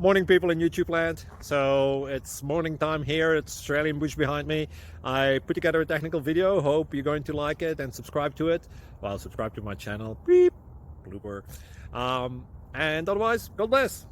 Morning, people in YouTube land. So it's morning time here. It's Australian bush behind me. I put together a technical video. Hope you're going to like it and subscribe to it. Well, subscribe to my channel. Beep, blooper. And otherwise, God bless.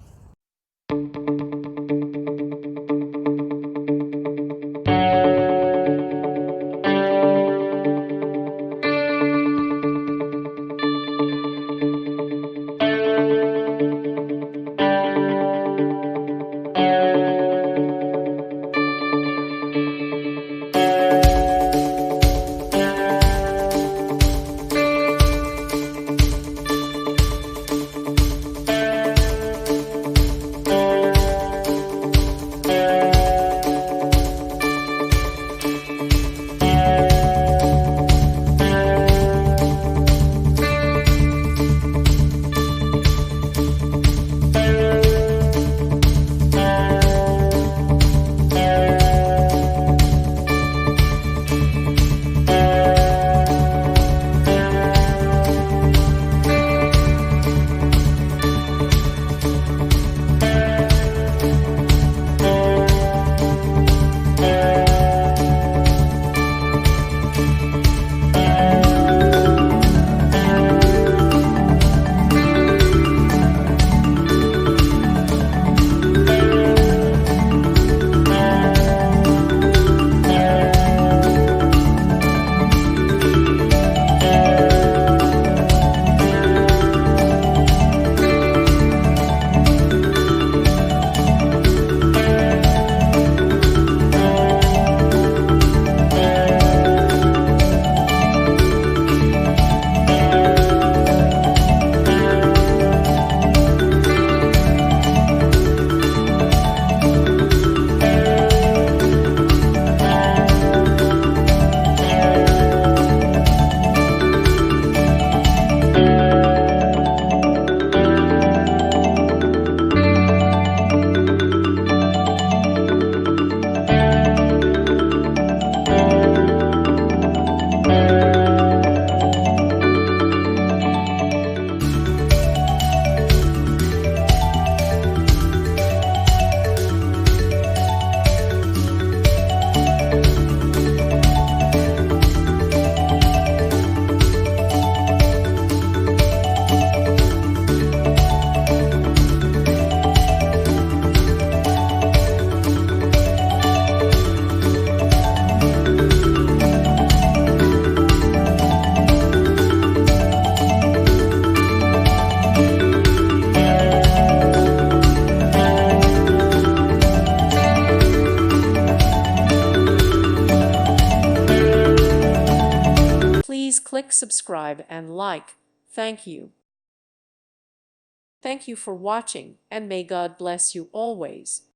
Please click subscribe and like. Thank you. Thank you for watching, and may God bless you always.